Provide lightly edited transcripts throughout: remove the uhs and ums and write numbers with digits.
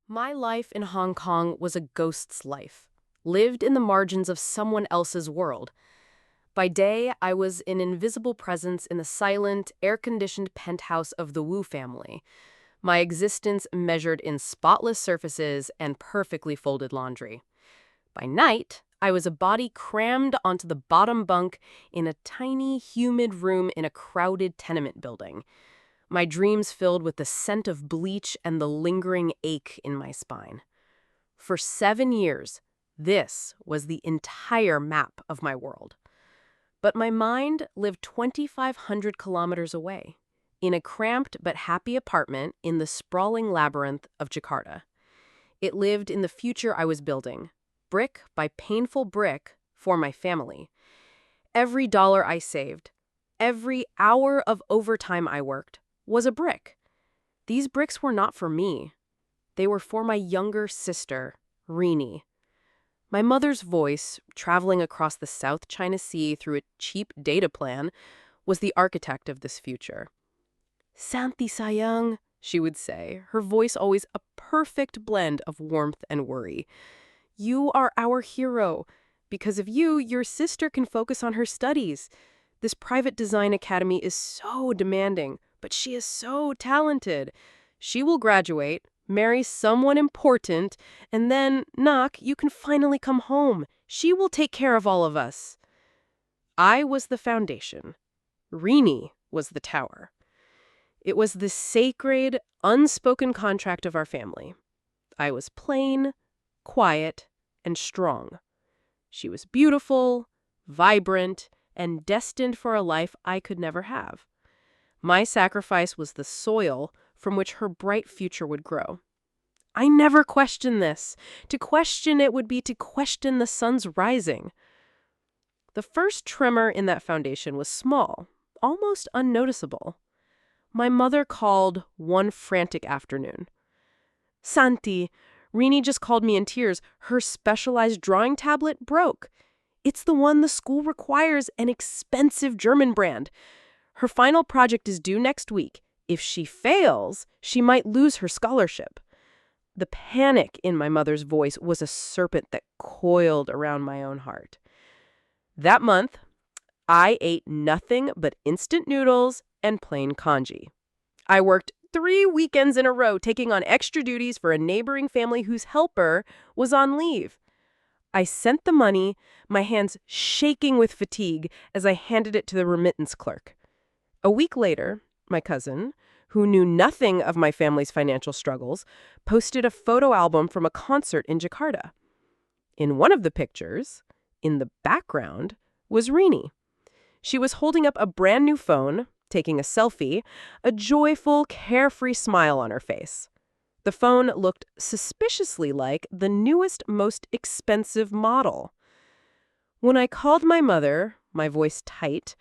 My life in Hong Kong was a ghost's life, lived in the margins of someone else's world. By day, I was an invisible presence in the silent, air-conditioned penthouse of the Wu family, my existence measured in spotless surfaces and perfectly folded laundry. By night, I was a body crammed onto the bottom bunk in a tiny, humid room in a crowded tenement building, my dreams filled with the scent of bleach and the lingering ache in my spine. For 7 years, this was the entire map of my world. But my mind lived 2,500 kilometers away, in a cramped but happy apartment in the sprawling labyrinth of Jakarta. It lived in the future I was building, brick by painful brick, for my family. Every dollar I saved, every hour of overtime I worked, was a brick. These bricks were not for me. They were for my younger sister, Rini. My mother's voice, traveling across the South China Sea through a cheap data plan, was the architect of this future. Santi sayang, she would say, her voice always a perfect blend of warmth and worry. You are our hero. Because of you, your sister can focus on her studies. This private design academy is so demanding, but she is so talented. She will graduate, marry someone important, and then, Nak, you can finally come home. She will take care of all of us. I was the foundation. Rini was the tower. It was the sacred, unspoken contract of our family. I was plain, quiet, and strong. She was beautiful, vibrant, and destined for a life I could never have. My sacrifice was the soil from which her bright future would grow. I never questioned this. To question it would be to question the sun's rising. The first tremor in that foundation was small, almost unnoticeable. My mother called one frantic afternoon. Santi, Rini just called me in tears. Her specialized drawing tablet broke. It's the one the school requires, an expensive German brand. Her final project is due next week. If she fails, she might lose her scholarship. The panic in my mother's voice was a serpent that coiled around my own heart. That month, I ate nothing but instant noodles and plain congee. I worked 3 weekends in a row taking on extra duties for a neighboring family whose helper was on leave. I sent the money, my hands shaking with fatigue as I handed it to the remittance clerk. A week later, my cousin, who knew nothing of my family's financial struggles, posted a photo album from a concert in Jakarta. In one of the pictures, in the background, was Rini. She was holding up a brand new phone, taking a selfie, a joyful, carefree smile on her face. The phone looked suspiciously like the newest, most expensive model. When I called my mother, my voice tight,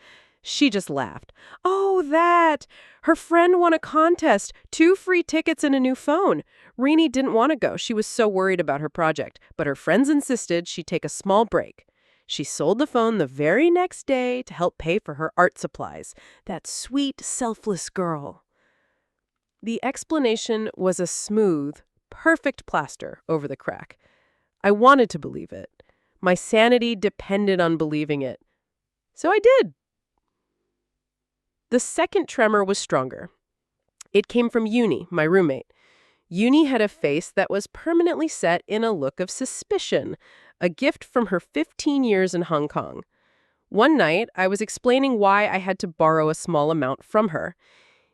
she just laughed. Oh, that! Her friend won a contest, 2 free tickets and a new phone. Rini didn't want to go. She was so worried about her project, but her friends insisted she take a small break. She sold the phone the very next day to help pay for her art supplies. That sweet, selfless girl. The explanation was a smooth, perfect plaster over the crack. I wanted to believe it. My sanity depended on believing it. So I did. The second tremor was stronger. It came from Uni, my roommate. Uni had a face that was permanently set in a look of suspicion, a gift from her 15 years in Hong Kong. One night, I was explaining why I had to borrow a small amount from her.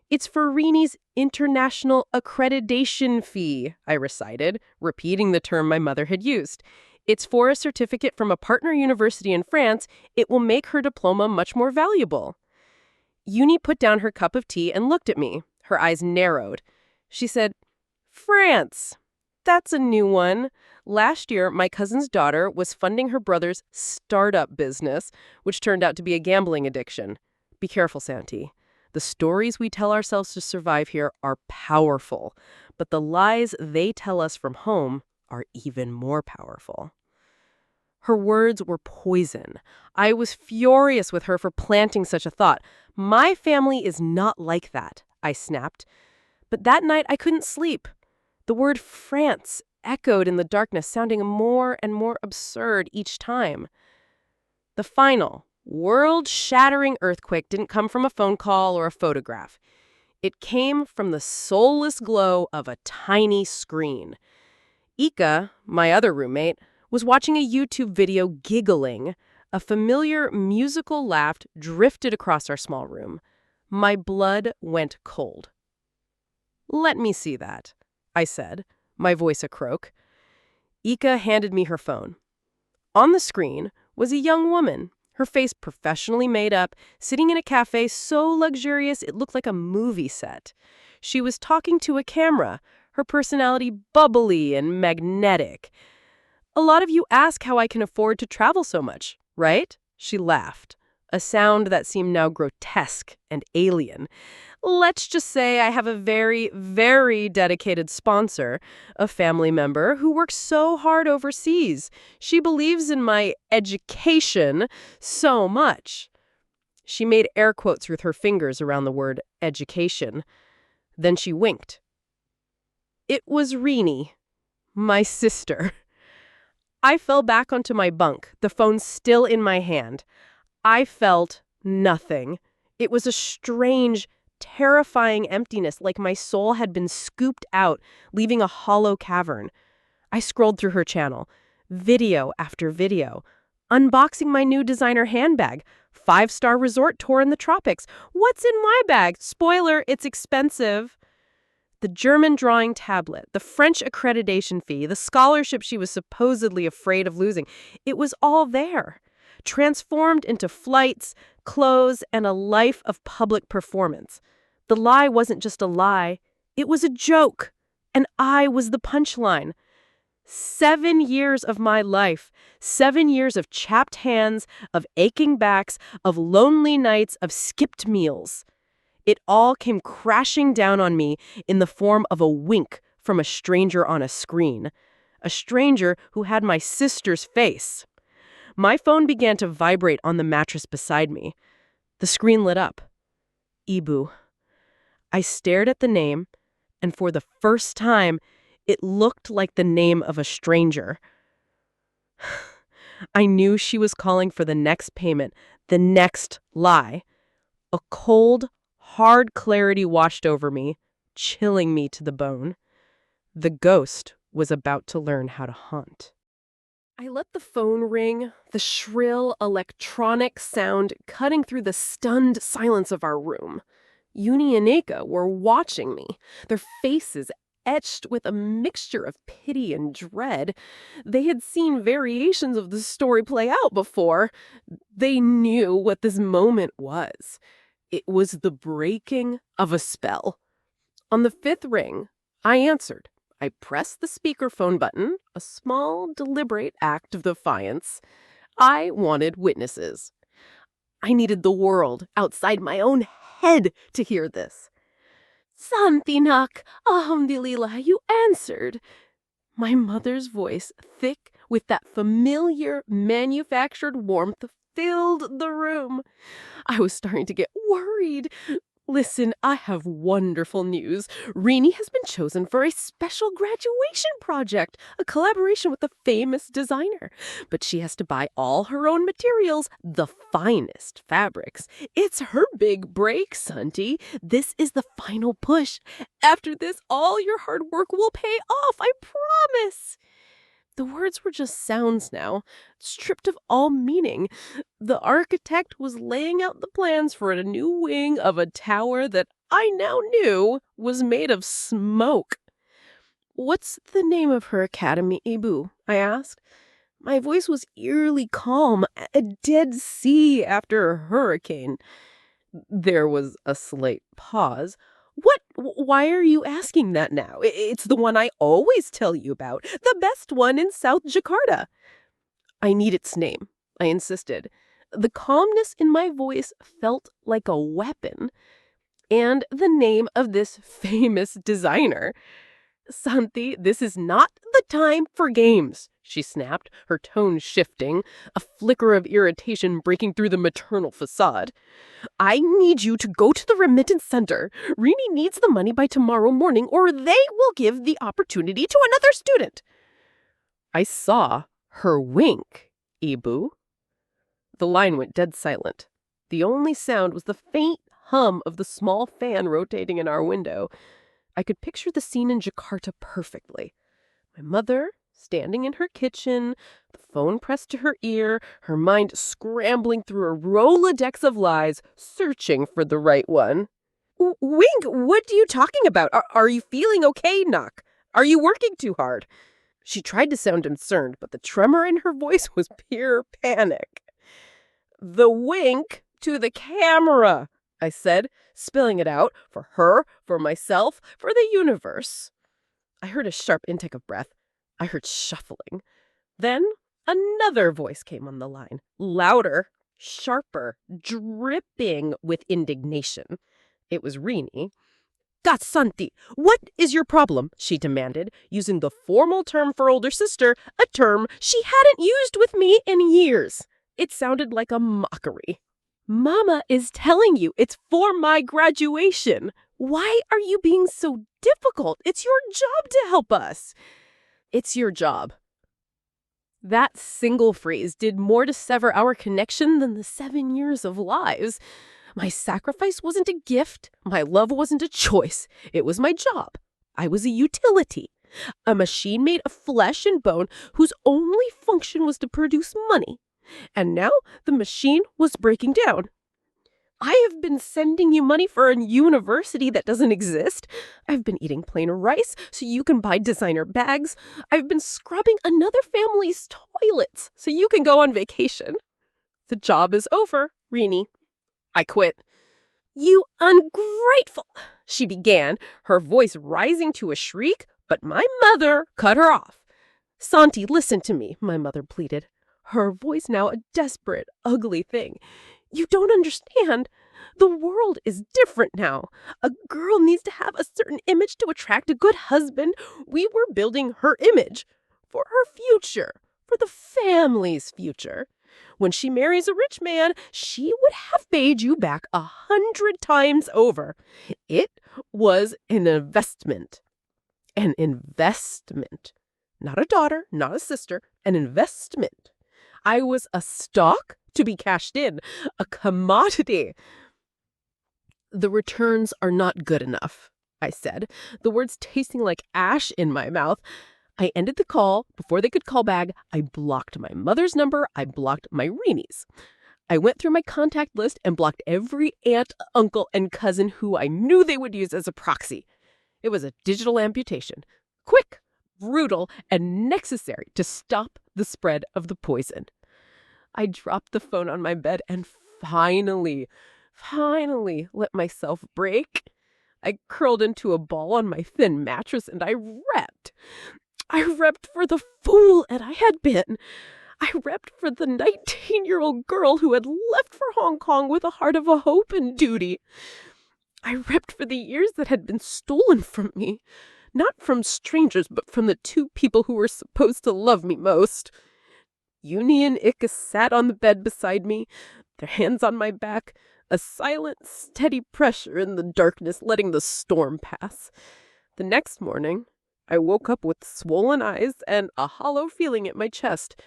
It's for Rini's international accreditation fee, I recited, repeating the term my mother had used. It's for a certificate from a partner university in France. It will make her diploma much more valuable. Uni put down her cup of tea and looked at me. Her eyes narrowed. She said, France. That's a new one. Last year, my cousin's daughter was funding her brother's startup business, which turned out to be a gambling addiction. Be careful, Santi. The stories we tell ourselves to survive here are powerful, but the lies they tell us from home are even more powerful. Her words were poison. I was furious with her for planting such a thought. My family is not like that, I snapped. But that night I couldn't sleep. The word France echoed in the darkness, sounding more and more absurd each time. The final, world-shattering earthquake didn't come from a phone call or a photograph. It came from the soulless glow of a tiny screen. Ika, my other roommate, was watching a YouTube video giggling. A familiar musical laugh drifted across our small room. My blood went cold. "Let me see that," I said, my voice a croak. Ika handed me her phone. On the screen was a young woman, her face professionally made up, sitting in a cafe so luxurious it looked like a movie set. She was talking to a camera, her personality bubbly and magnetic. "A lot of you ask how I can afford to travel so much, right?" She laughed, a sound that seemed now grotesque and alien. "Let's just say I have a very, very dedicated sponsor, a family member who works so hard overseas. She believes in my education so much." She made air quotes with her fingers around the word education. Then she winked. It was Rini, my sister. I fell back onto my bunk, the phone still in my hand. I felt nothing. It was a strange, terrifying emptiness, like my soul had been scooped out, leaving a hollow cavern. I scrolled through her channel, video after video, unboxing my new designer handbag, 5-star resort tour in the tropics. What's in my bag? Spoiler, it's expensive. The German drawing tablet, the French accreditation fee, the scholarship she was supposedly afraid of losing. It was all there, transformed into flights, clothes, and a life of public performance. The lie wasn't just a lie, it was a joke, and I was the punchline. 7 years of my life, 7 years of chapped hands, of aching backs, of lonely nights, of skipped meals. It all came crashing down on me in the form of a wink from a stranger on a screen, a stranger who had my sister's face. My phone began to vibrate on the mattress beside me. The screen lit up. Ibu. I stared at the name, and for the first time, it looked like the name of a stranger. I knew she was calling for the next payment, the next lie. A cold, hard clarity washed over me, chilling me to the bone. The ghost was about to learn how to haunt. I let the phone ring, the shrill electronic sound cutting through the stunned silence of our room. Uni and Ika were watching me, their faces etched with a mixture of pity and dread. They had seen variations of the story play out before. They knew what this moment was. It was the breaking of a spell. On the 5th ring, I answered. I pressed the speakerphone button, a small, deliberate act of defiance. I wanted witnesses. I needed the world outside my own head to hear this. "Santinak, alhamdulillah, you answered." My mother's voice, thick with that familiar manufactured warmth, filled the room. I was starting to get worried. "Listen, I have wonderful news. Rini has been chosen for a special graduation project, a collaboration with a famous designer. But she has to buy all her own materials, the finest fabrics. It's her big break, Santi. This is the final push. After this, all your hard work will pay off, I promise." The words were just sounds now, stripped of all meaning. The architect was laying out the plans for a new wing of a tower that I now knew was made of smoke. "What's the name of her academy, Ibu?" I asked. My voice was eerily calm, a dead sea after a hurricane. There was a slight pause. "What? Why are you asking that now? It's the one I always tell you about, the best one in South Jakarta." "I need its name," I insisted. The calmness in my voice felt like a weapon. "And the name of this famous designer." "Santi, this is not the time for games," she snapped, her tone shifting, a flicker of irritation breaking through the maternal facade. I need you to go to the remittance center. Rini needs the money by tomorrow morning, or they will give the opportunity to another student. I saw her wink, Ibu. The line went dead silent. The only sound was the faint hum of the small fan rotating in our window. I could picture the scene in Jakarta perfectly. My mother, standing in her kitchen, the phone pressed to her ear, her mind scrambling through a Rolodex of lies, searching for the right one. Wink, what are you talking about? Are you feeling okay, Nak? Are you working too hard? She tried to sound concerned, but the tremor in her voice was pure panic. The wink to the camera, I said, spilling it out, for her, for myself, for the universe. I heard a sharp intake of breath. I heard shuffling. Then another voice came on the line, louder, sharper, dripping with indignation. It was Rini. Santi, what is your problem? She demanded, using the formal term for older sister, a term she hadn't used with me in years. It sounded like a mockery. Mama is telling you it's for my graduation. Why are you being so difficult? It's your job to help us. It's your job. That single phrase did more to sever our connection than the 7 years of lives. My sacrifice wasn't a gift. My love wasn't a choice. It was my job. I was a utility. A machine made of flesh and bone whose only function was to produce money. And now the machine was breaking down. I have been sending you money for a university that doesn't exist. I've been eating plain rice so you can buy designer bags. I've been scrubbing another family's toilets so you can go on vacation. The job is over, Rini. I quit. You ungrateful, she began, her voice rising to a shriek, but my mother cut her off. Santi, listen to me, my mother pleaded, her voice now a desperate, ugly thing. You don't understand. The world is different now. A girl needs to have a certain image to attract a good husband. We were building her image for her future, for the family's future. When she marries a rich man, she would have paid you back 100 times over. It was an investment. An investment. Not a daughter, not a sister, an investment. I was a stock to be cashed in, a commodity. The returns are not good enough, I said, the words tasting like ash in my mouth. I ended the call. Before they could call back, I blocked my mother's number. I blocked my Rini's. I went through my contact list and blocked every aunt, uncle, and cousin who I knew they would use as a proxy. It was a digital amputation. Quick, brutal, and necessary to stop the spread of the poison. I dropped the phone on my bed and finally let myself break. I curled into a ball on my thin mattress and I repped. I repped for the fool that I had been. I repped for the 19-year-old girl who had left for Hong Kong with a heart of a hope and duty. I repped for the years that had been stolen from me. Not from strangers, but from the two people who were supposed to love me most. Uni and Ika sat on the bed beside me, their hands on my back, a silent, steady pressure in the darkness letting the storm pass. The next morning, I woke up with swollen eyes and a hollow feeling at my chest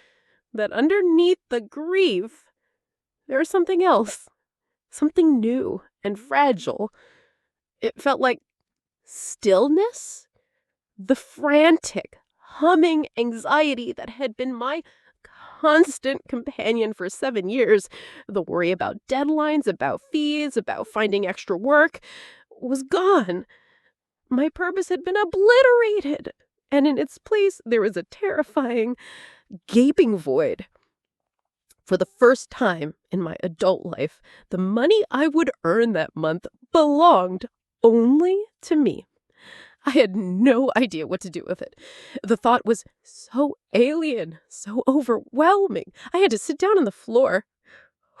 that underneath the grief, there was something else, something new and fragile. It felt like stillness, the frantic, humming anxiety that had been my constant companion for 7 years, the worry about deadlines, about fees, about finding extra work, was gone. My purpose had been obliterated, and in its place there was a terrifying, gaping void. For the first time in my adult life, the money I would earn that month belonged only to me. I had no idea what to do with it. The thought was so alien, so overwhelming. I had to sit down on the floor.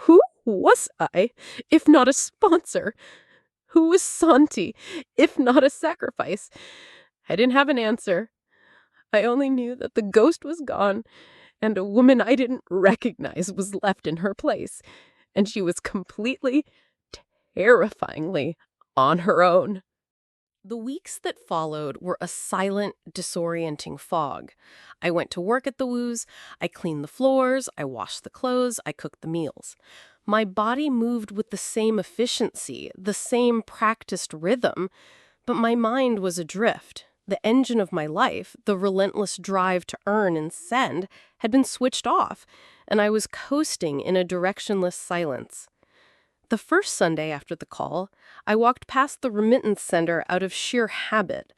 Who was I, if not a sponsor? Who was Santi, if not a sacrifice? I didn't have an answer. I only knew that the ghost was gone and a woman I didn't recognize was left in her place, and she was completely, terrifyingly on her own. The weeks that followed were a silent, disorienting fog. I went to work at the Woos, I cleaned the floors, I washed the clothes, I cooked the meals. My body moved with the same efficiency, the same practiced rhythm, but my mind was adrift. The engine of my life, the relentless drive to earn and send, had been switched off, and I was coasting in a directionless silence. The first Sunday after the call, I walked past the remittance center out of sheer habit.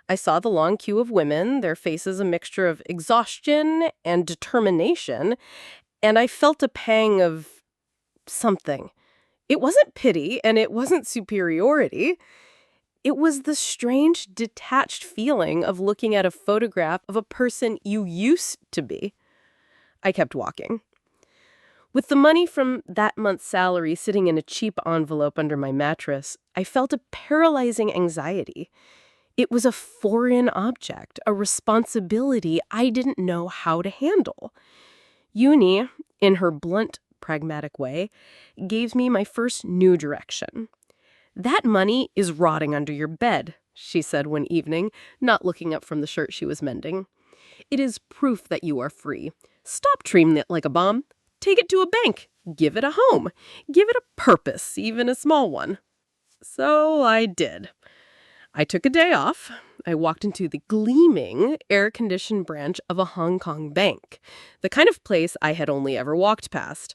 I saw the long queue of women, their faces a mixture of exhaustion and determination, and I felt a pang of something. It wasn't pity, and it wasn't superiority. It was the strange, detached feeling of looking at a photograph of a person you used to be. I kept walking. With the money from that month's salary sitting in a cheap envelope under my mattress, I felt a paralyzing anxiety. It was a foreign object, a responsibility I didn't know how to handle. Uni, in her blunt, pragmatic way, gave me my first new direction. "That money is rotting under your bed," she said one evening, not looking up from the shirt she was mending. "It is proof that you are free. Stop treating it like a bomb. Take it to a bank. Give it a home. Give it a purpose, even a small one." So I did. I took a day off. I walked into the gleaming, air-conditioned branch of a Hong Kong bank, the kind of place I had only ever walked past.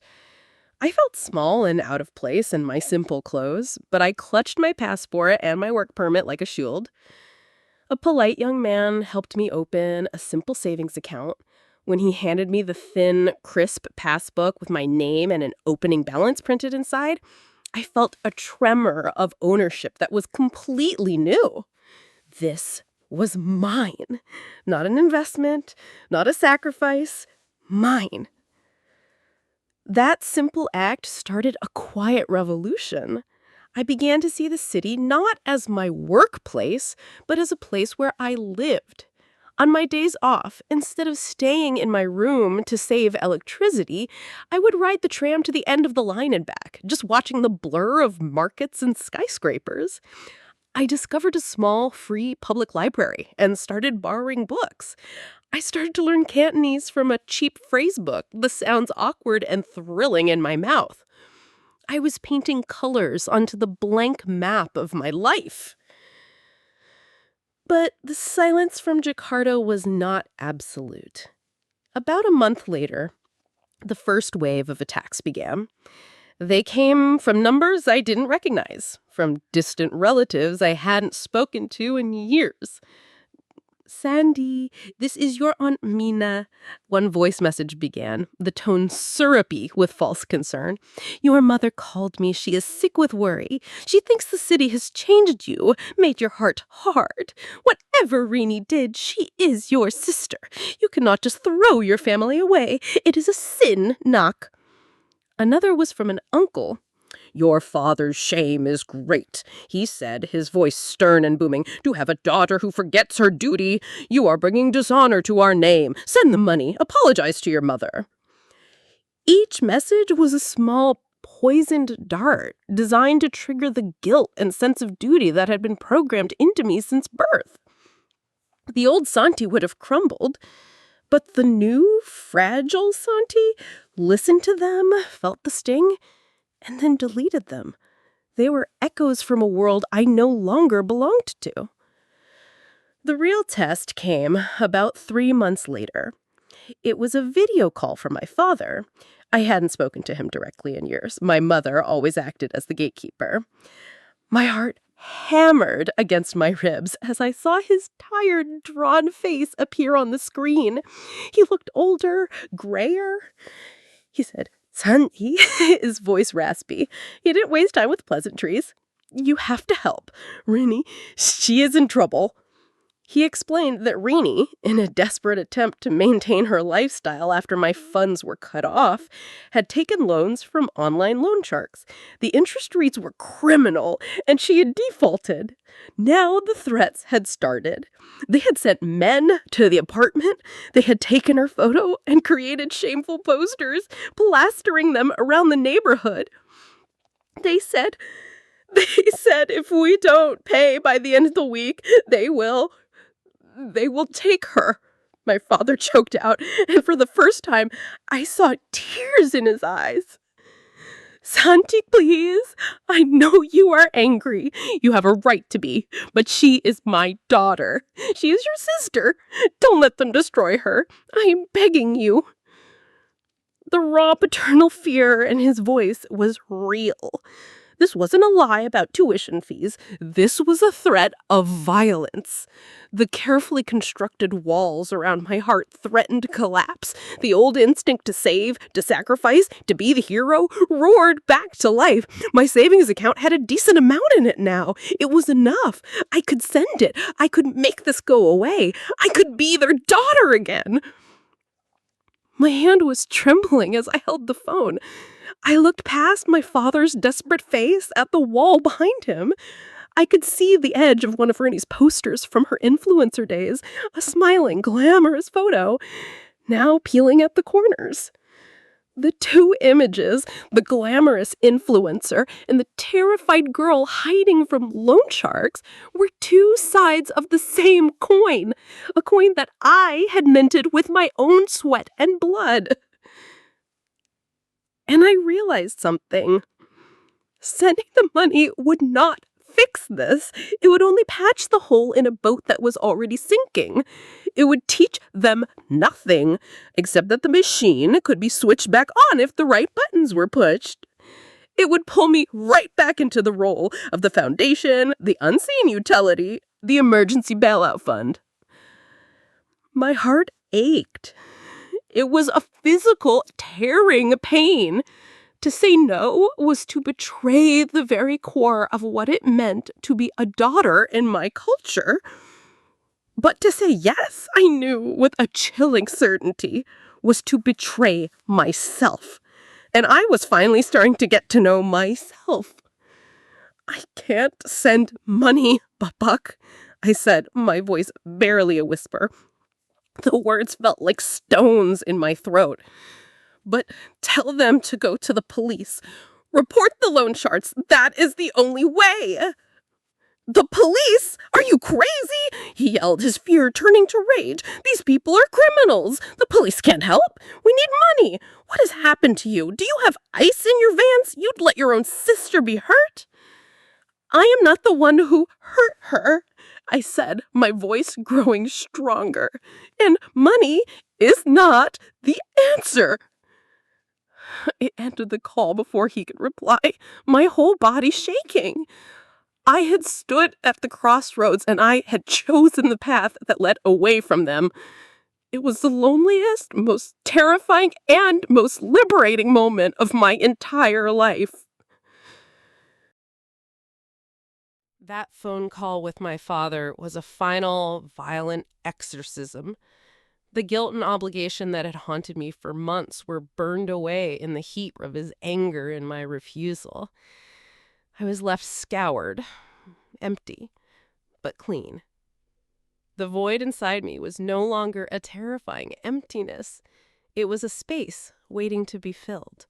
I felt small and out of place in my simple clothes, but I clutched my passport and my work permit like a shield. A polite young man helped me open a simple savings account. When he handed me the thin, crisp passbook with my name and an opening balance printed inside, I felt a tremor of ownership that was completely new. This was mine. Not an investment, not a sacrifice. Mine. That simple act started a quiet revolution. I began to see the city not as my workplace, but as a place where I lived. On my days off, instead of staying in my room to save electricity, I would ride the tram to the end of the line and back, just watching the blur of markets and skyscrapers. I discovered a small, free public library and started borrowing books. I started to learn Cantonese from a cheap phrase book that sounds awkward and thrilling in my mouth. I was painting colors onto the blank map of my life. But the silence from Jakarta was not absolute. About a month later, the first wave of attacks began. They came from numbers I didn't recognize, from distant relatives I hadn't spoken to in years. "Sandy, this is your Aunt Mina," one voice message began, the tone syrupy with false concern. "Your mother called me. She is sick with worry. She thinks the city has changed you, made your heart hard. Whatever Rini did, she is your sister. You cannot just throw your family away. It is a sin, Nak." Another was from an uncle. "Your father's shame is great," he said, his voice stern and booming. "To have a daughter who forgets her duty. You are bringing dishonor to our name. Send the money. Apologize to your mother." Each message was a small, poisoned dart designed to trigger the guilt and sense of duty that had been programmed into me since birth. The old Santi would have crumbled, but the new, fragile Santi listened to them, felt the sting, and then deleted them. They were echoes from a world I no longer belonged to. The real test came about 3 months later. It was a video call from my father. I hadn't spoken to him directly in years. My mother always acted as the gatekeeper. My heart hammered against my ribs as I saw his tired, drawn face appear on the screen. He looked older, grayer. He said, "Sandy," his voice raspy. He didn't waste time with pleasantries. "You have to help. Rini, she is in trouble." He explained that Rini, in a desperate attempt to maintain her lifestyle after my funds were cut off, had taken loans from online loan sharks. The interest rates were criminal, and she had defaulted. Now the threats had started. They had sent men to the apartment, they had taken her photo and created shameful posters, plastering them around the neighborhood. They said if we don't pay by the end of the week, they will take her. My father choked out, and for the first time, I saw tears in his eyes. Santi, please. I know you are angry. You have a right to be, but she is my daughter. She is your sister. Don't let them destroy her. I am begging you. The raw paternal fear in his voice was real. This wasn't a lie about tuition fees. This was a threat of violence. The carefully constructed walls around my heart threatened to collapse. The old instinct to save, to sacrifice, to be the hero roared back to life. My savings account had a decent amount in it now. It was enough. I could send it. I could make this go away. I could be their daughter again. My hand was trembling as I held the phone. I looked past my father's desperate face at the wall behind him. I could see the edge of one of Rini's posters from her influencer days, a smiling, glamorous photo, now peeling at the corners. The two images, the glamorous influencer and the terrified girl hiding from loan sharks, were two sides of the same coin, a coin that I had minted with my own sweat and blood. And I realized something. Sending the money would not fix this. It would only patch the hole in a boat that was already sinking. It would teach them nothing, except that the machine could be switched back on if the right buttons were pushed. It would pull me right back into the role of the foundation, the unseen utility, the emergency bailout fund. My heart ached. It was a physical, tearing pain. To say no was to betray the very core of what it meant to be a daughter in my culture. But to say yes, I knew with a chilling certainty, was to betray myself. And I was finally starting to get to know myself. I can't send money, Buck, I said, my voice barely a whisper. The words felt like stones in my throat. But tell them to go to the police. Report the loan sharks. That is the only way. The police? Are you crazy? He yelled, his fear turning to rage. These people are criminals. The police can't help. We need money. What has happened to you? Do you have ice in your veins? You'd let your own sister be hurt? I am not the one who hurt her, I said, my voice growing stronger. And money is not the answer. I ended the call before he could reply, my whole body shaking. I had stood at the crossroads and I had chosen the path that led away from them. It was the loneliest, most terrifying, and most liberating moment of my entire life. That phone call with my father was a final, violent exorcism. The guilt and obligation that had haunted me for months were burned away in the heat of his anger and my refusal. I was left scoured, empty, but clean. The void inside me was no longer a terrifying emptiness. It was a space waiting to be filled.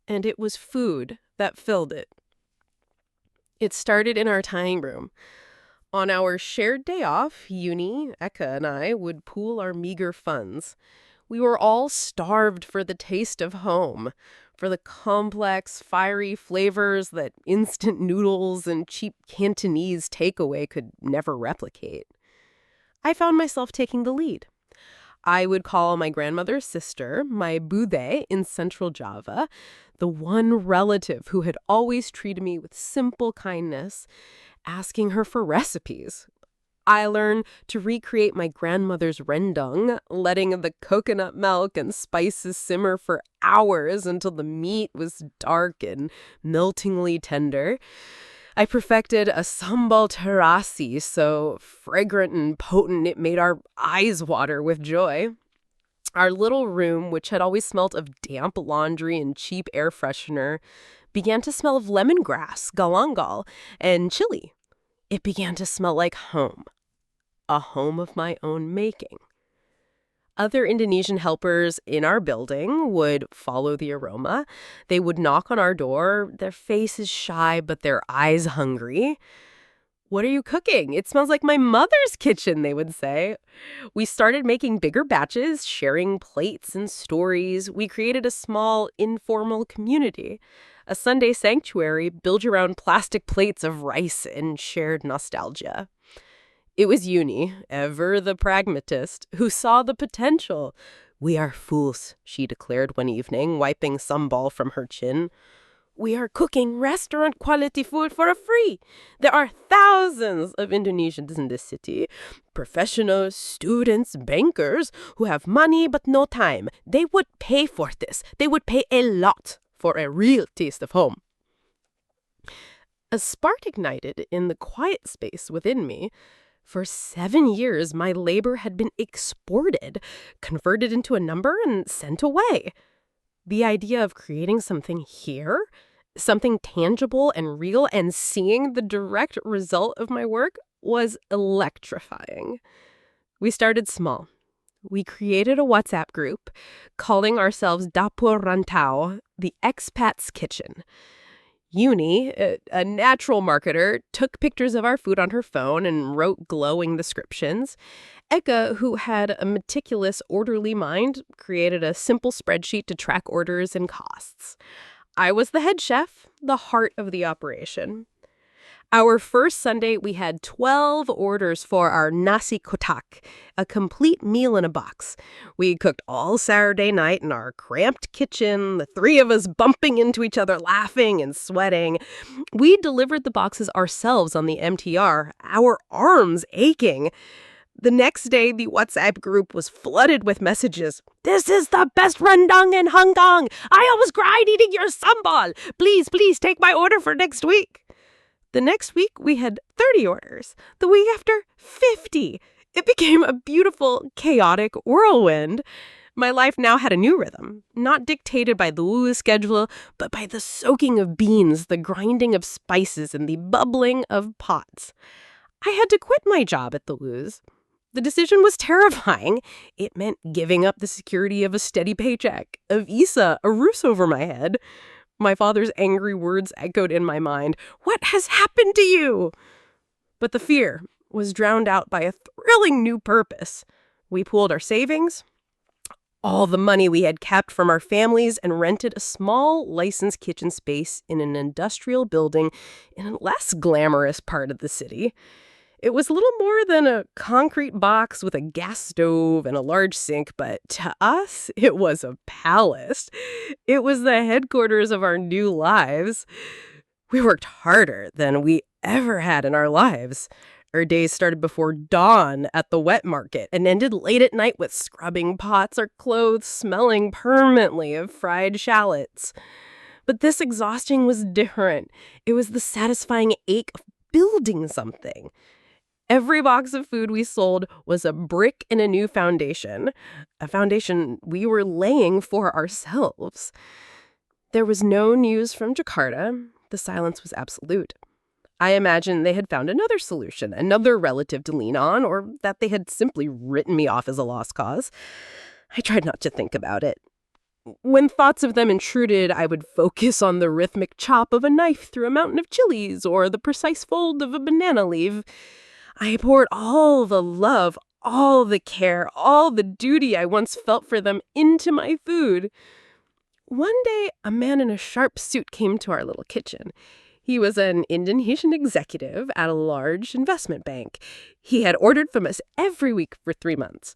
And it was food that filled it. It started in our dining room. On our shared day off, Uni, Eka, and I would pool our meager funds. We were all starved for the taste of home, for the complex, fiery flavors that instant noodles and cheap Cantonese takeaway could never replicate. I found myself taking the lead. I would call my grandmother's sister, my Bude in Central Java, the one relative who had always treated me with simple kindness, asking her for recipes. I learned to recreate my grandmother's rendang, letting the coconut milk and spices simmer for hours until the meat was dark and meltingly tender. I perfected a sambal terasi so fragrant and potent it made our eyes water with joy. Our little room, which had always smelt of damp laundry and cheap air freshener, began to smell of lemongrass, galangal, and chili. It began to smell like home, a home of my own making. Other Indonesian helpers in our building would follow the aroma. They would knock on our door, their faces shy but their eyes hungry. "What are you cooking? It smells like my mother's kitchen," they would say. We started making bigger batches, sharing plates and stories. We created a small, informal community, a Sunday sanctuary built around plastic plates of rice and shared nostalgia. It was Uni, ever the pragmatist, who saw the potential. "We are fools," she declared one evening, wiping sambal from her chin. "We are cooking restaurant-quality food for a free. There are thousands of Indonesians in this city, professionals, students, bankers, who have money but no time. They would pay for this. They would pay a lot for a real taste of home." A spark ignited in the quiet space within me. For 7 years, my labor had been exported, converted into a number, and sent away. The idea of creating something here, something tangible and real, and seeing the direct result of my work was electrifying. We started small. We created a WhatsApp group, calling ourselves Dapur Rantau, the expat's kitchen. Uni, a natural marketer, took pictures of our food on her phone and wrote glowing descriptions. Eka, who had a meticulous, orderly mind, created a simple spreadsheet to track orders and costs. I was the head chef, the heart of the operation. Our first Sunday, we had 12 orders for our nasi kotak, a complete meal in a box. We cooked all Saturday night in our cramped kitchen, the three of us bumping into each other, laughing and sweating. We delivered the boxes ourselves on the MTR, our arms aching. The next day, the WhatsApp group was flooded with messages. "This is the best rendang in Hong Kong. I almost cried eating your sambal. Please, please take my order for next week." The next week, we had 30 orders. The week after, 50. It became a beautiful, chaotic whirlwind. My life now had a new rhythm, not dictated by the Wu's schedule, but by the soaking of beans, the grinding of spices, and the bubbling of pots. I had to quit my job at the Wu's. The decision was terrifying. It meant giving up the security of a steady paycheck, of Isa, a roof over my head. My father's angry words echoed in my mind. "What has happened to you?" But the fear was drowned out by a thrilling new purpose. We pooled our savings, all the money we had kept from our families, and rented a small licensed kitchen space in an industrial building in a less glamorous part of the city. It was little more than a concrete box with a gas stove and a large sink, but to us, it was a palace. It was the headquarters of our new lives. We worked harder than we ever had in our lives. Our days started before dawn at the wet market and ended late at night with scrubbing pots, our clothes smelling permanently of fried shallots. But this exhaustion was different. It was the satisfying ache of building something. Every box of food we sold was a brick in a new foundation, a foundation we were laying for ourselves. There was no news from Jakarta. The silence was absolute. I imagined they had found another solution, another relative to lean on, or that they had simply written me off as a lost cause. I tried not to think about it. When thoughts of them intruded, I would focus on the rhythmic chop of a knife through a mountain of chilies or the precise fold of a banana leaf. I poured all the love, all the care, all the duty I once felt for them into my food. One day, a man in a sharp suit came to our little kitchen. He was an Indonesian executive at a large investment bank. He had ordered from us every week for 3 months.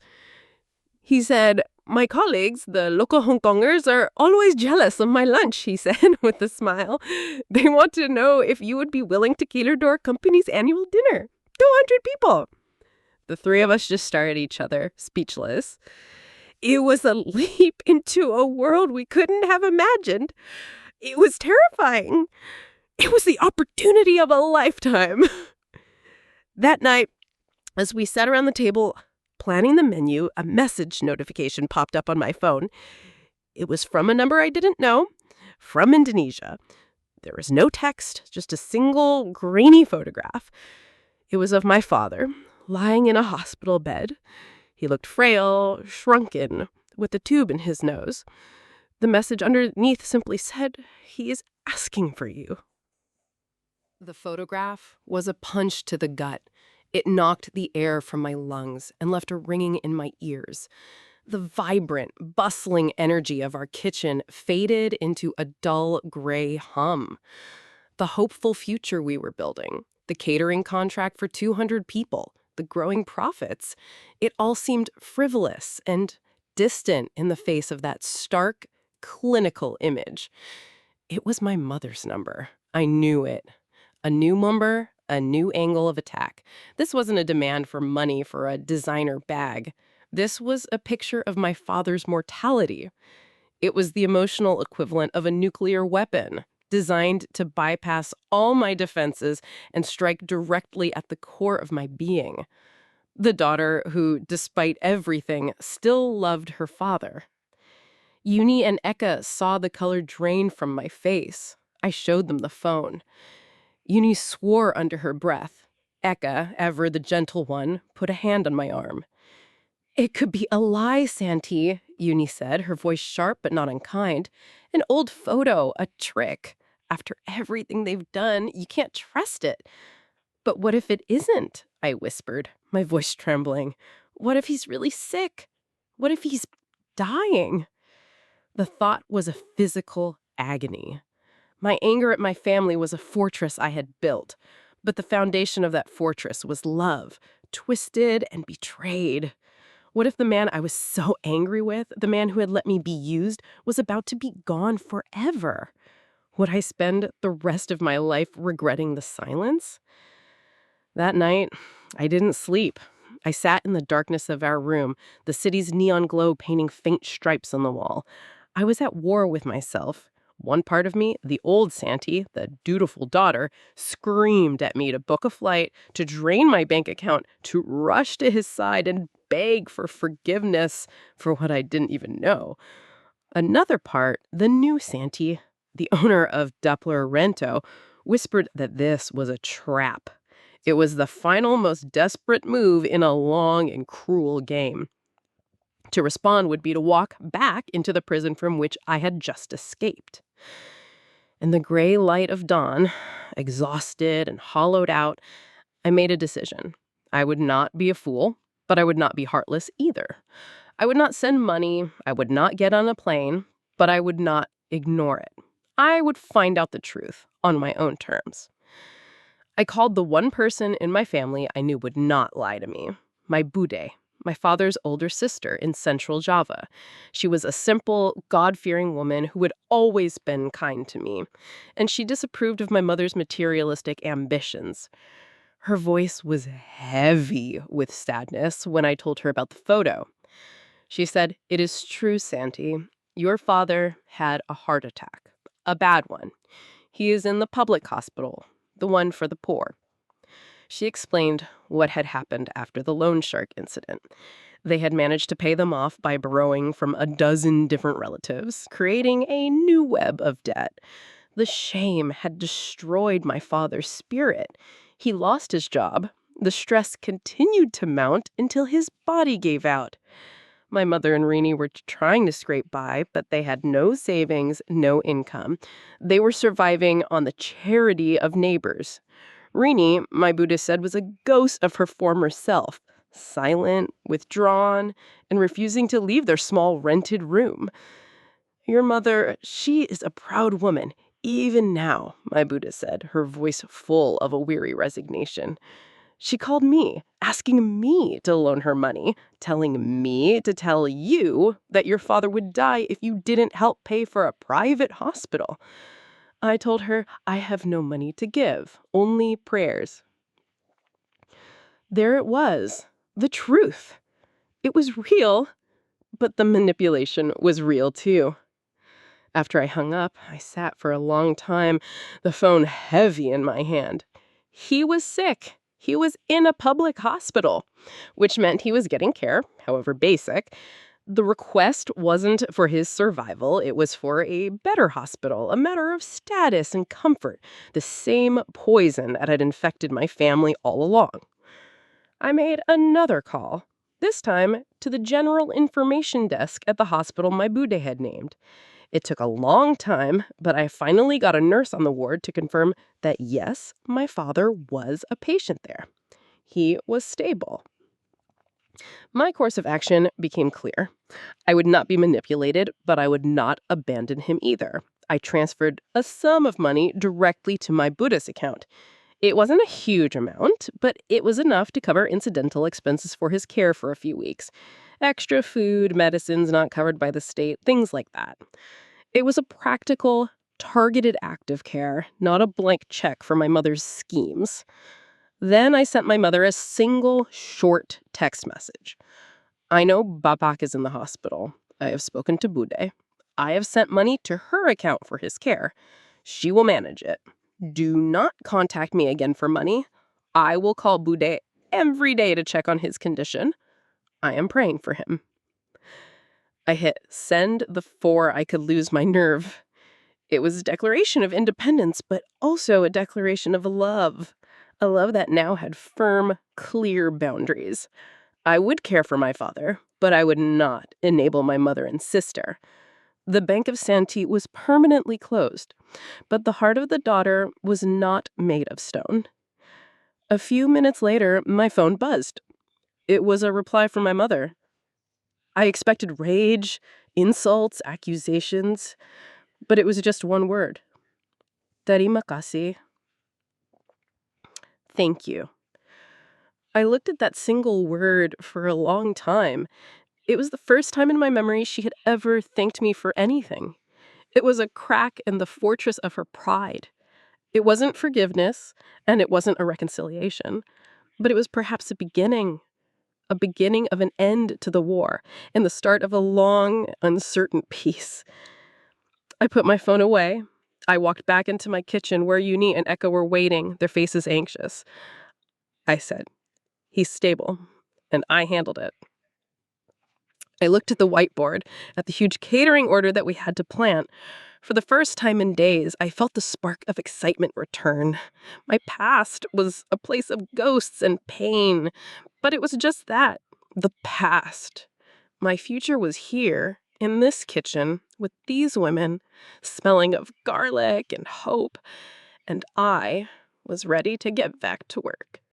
He said, "My colleagues, the local Hong Kongers, are always jealous of my lunch," he said with a smile. "They want to know if you would be willing to cater to our company's annual dinner. 200 people. The three of us just stared at each other, speechless. It was a leap into a world we couldn't have imagined. It was terrifying. It was the opportunity of a lifetime. That night, as we sat around the table planning the menu, a message notification popped up on my phone. It was from a number I didn't know, from Indonesia. There was no text, just a single grainy photograph. It was of my father, lying in a hospital bed. He looked frail, shrunken, with a tube in his nose. The message underneath simply said, "He is asking for you." The photograph was a punch to the gut. It knocked the air from my lungs and left a ringing in my ears. The vibrant, bustling energy of our kitchen faded into a dull gray hum. The hopeful future we were building, the catering contract for 200 people, the growing profits, it all seemed frivolous and distant in the face of that stark, clinical image. It was my mother's number. I knew it. A new number, a new angle of attack. This wasn't a demand for money for a designer bag. This was a picture of my father's mortality. It was the emotional equivalent of a nuclear weapon, designed to bypass all my defenses and strike directly at the core of my being. The daughter who, despite everything, still loved her father. Uni and Eka saw the color drain from my face. I showed them the phone. Uni swore under her breath. Eka, ever the gentle one, put a hand on my arm. "It could be a lie, Santi," Uni said, her voice sharp but not unkind. "An old photo, a trick. After everything they've done, you can't trust it." "But what if it isn't?" I whispered, my voice trembling. "What if he's really sick? What if he's dying?" The thought was a physical agony. My anger at my family was a fortress I had built, but the foundation of that fortress was love, twisted and betrayed. What if the man I was so angry with, the man who had let me be used, was about to be gone forever? Would I spend the rest of my life regretting the silence? That night, I didn't sleep. I sat in the darkness of our room, the city's neon glow painting faint stripes on the wall. I was at war with myself. One part of me, the old Santi, the dutiful daughter, screamed at me to book a flight, to drain my bank account, to rush to his side and beg for forgiveness for what I didn't even know. Another part, the new Santi, the owner of Doppler Rento, whispered that this was a trap. It was the final, most desperate move in a long and cruel game. To respond would be to walk back into the prison from which I had just escaped. In the gray light of dawn, exhausted and hollowed out, I made a decision. I would not be a fool, but I would not be heartless either. I would not send money, I would not get on a plane, but I would not ignore it. I would find out the truth on my own terms. I called the one person in my family I knew would not lie to me, my Bude, my father's older sister in central Java. She was a simple, God-fearing woman who had always been kind to me, and she disapproved of my mother's materialistic ambitions. Her voice was heavy with sadness when I told her about the photo. She said, "It is true, Santi. Your father had a heart attack, a bad one. He is in the public hospital, the one for the poor." She explained what had happened after the loan shark incident. They had managed to pay them off by borrowing from a dozen different relatives, creating a new web of debt. The shame had destroyed my father's spirit. He lost his job. The stress continued to mount until his body gave out. My mother and Rini were trying to scrape by, but they had no savings, no income. They were surviving on the charity of neighbors. Rini, my Buddhist said, was a ghost of her former self, silent, withdrawn, and refusing to leave their small rented room. "Your mother, she is a proud woman, even now," my Buddha said, her voice full of a weary resignation. "She called me, asking me to loan her money, telling me to tell you that your father would die if you didn't help pay for a private hospital." I told her I have no money to give, only prayers. There it was, the truth. It was real, but the manipulation was real too. After I hung up, I sat for a long time, the phone heavy in my hand. He was sick. He was in a public hospital, which meant he was getting care, however basic. The request wasn't for his survival, it was for a better hospital, a matter of status and comfort, the same poison that had infected my family all along. I made another call, this time to the general information desk at the hospital my Bude had named. It took a long time, but I finally got a nurse on the ward to confirm that yes, my father was a patient there. He was stable. My course of action became clear. I would not be manipulated, but I would not abandon him either. I transferred a sum of money directly to my Buddhist account. It wasn't a huge amount, but it was enough to cover incidental expenses for his care for a few weeks. Extra food, medicines not covered by the state, things like that. It was a practical, targeted act of care, not a blank check for my mother's schemes. Then I sent my mother a single, short text message. I know Bapak is in the hospital. I have spoken to Bude. I have sent money to her account for his care. She will manage it. Do not contact me again for money. I will call Bude every day to check on his condition. I am praying for him. I hit send before I could lose my nerve. It was a declaration of independence, but also a declaration of love. A love that now had firm, clear boundaries. I would care for my father, but I would not enable my mother and sister. The Bank of Santee was permanently closed, but the heart of the daughter was not made of stone. A few minutes later, my phone buzzed. It was a reply from my mother. I expected rage, insults, accusations, but it was just one word. Terima kasih. Thank you. I looked at that single word for a long time. It was the first time in my memory she had ever thanked me for anything. It was a crack in the fortress of her pride. It wasn't forgiveness, and it wasn't a reconciliation, but it was perhaps a beginning of an end to the war, and the start of a long, uncertain peace. I put my phone away. I walked back into my kitchen where Uni and Eka were waiting, their faces anxious. I said, "He's stable," and I handled it. I looked at the whiteboard, at the huge catering order that we had to plant. For the first time in days, I felt the spark of excitement return. My past was a place of ghosts and pain, but it was just that, the past. My future was here, in this kitchen, with these women, smelling of garlic and hope, and I was ready to get back to work.